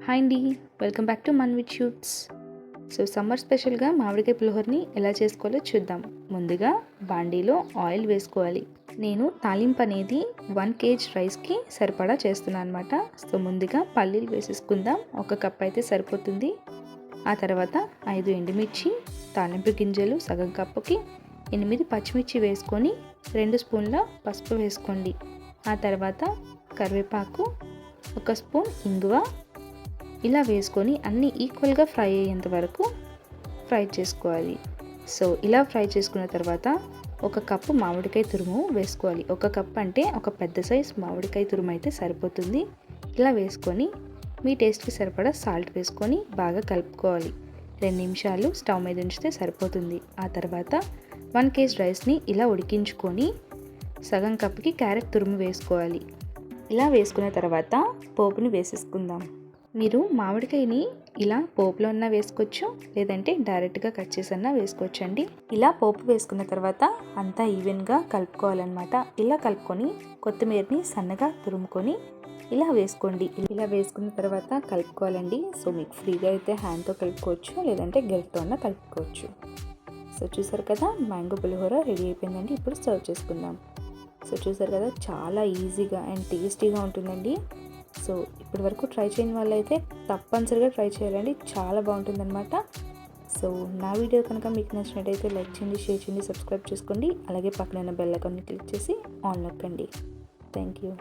Hi అండి, welcome back to Manvith shoots. So summer స్పెషల్గా మామిడికాయ పులిహోరని ఎలా చేసుకోవాలో చూద్దాం. ముందుగా బాండీలో ఆయిల్ వేసుకోవాలి. నేను తాలింపు అనేది 1 kg రైస్కి సరిపడా చేస్తున్నాను అనమాట. సో ముందుగా పల్లీలు వేసేసుకుందాం. 1 కప్ అయితే సరిపోతుంది. ఆ తర్వాత 5 ఎండుమిర్చి, తాలింపు గింజలు సగం కప్పుకి 8 పచ్చిమిర్చి వేసుకొని 2 స్పూన్ల పసుపు వేసుకోండి. ఆ తర్వాత కరివేపాకు, 1 స్పూన్ ఇంగువ ఇలా వేసుకొని అన్నీ ఈక్వల్గా ఫ్రై అయ్యేంత వరకు ఫ్రై చేసుకోవాలి. సో ఇలా ఫ్రై చేసుకున్న తర్వాత 1 కప్పు మామిడికాయ తురుము వేసుకోవాలి. 1 కప్ అంటే ఒక పెద్ద సైజ్ మామిడికాయ తురుము అయితే సరిపోతుంది. ఇలా వేసుకొని మీ టేస్ట్కి సరిపడా సాల్ట్ వేసుకొని బాగా కలుపుకోవాలి. 2 నిమిషాలు స్టవ్ మీద ఉంచితే సరిపోతుంది. ఆ తర్వాత 1 kg రైస్ని ఇలా ఉడికించుకొని సగం కప్పుకి క్యారెట్ తురుము వేసుకోవాలి. ఇలా వేసుకున్న తర్వాత పోపుని వేసేసుకుందాం. మీరు మామిడికాయని ఇలా పోపులో అన్నా వేసుకోవచ్చు, లేదంటే డైరెక్ట్గా కట్ చేసన్నా వేసుకోవచ్చు అండి. ఇలా పోపు వేసుకున్న తర్వాత అంతా ఈవెన్గా కలుపుకోవాలన్నమాట. ఇలా కలుపుకొని కొత్తిమీరని సన్నగా తురుముకొని ఇలా వేసుకోండి. ఇలా వేసుకున్న తర్వాత కలుపుకోవాలండి. సో మీకు ఫ్రీగా అయితే హ్యాండ్తో కలుపుకోవచ్చు, లేదంటే గరిటెతో అన్నా కలుపుకోవచ్చు. సో చూసారు కదా, మ్యాంగో పులిహోర రెడీ అయిపోయిందండి. ఇప్పుడు సర్వ్ చేసుకుందాం. సో చూసారు కదా, చాలా ఈజీగా అండ్ టేస్టీగా ఉంటుందండి. సో ఇప్పటి వరకు ట్రై చేయని వాళ్ళైతే తప్పనిసరిగా ట్రై చేయాలండి, చాలా బాగుంటుందన్నమాట. సో నా వీడియో కనుక మీకు నచ్చినట్టయితే లైక్ చేయండి, షేర్ చేయండి, సబ్స్క్రైబ్ చేసుకోండి. అలాగే పక్కన బెల్ ఐకాన్ని క్లిక్ చేసి ఆన్ నొక్కండి. Thank you.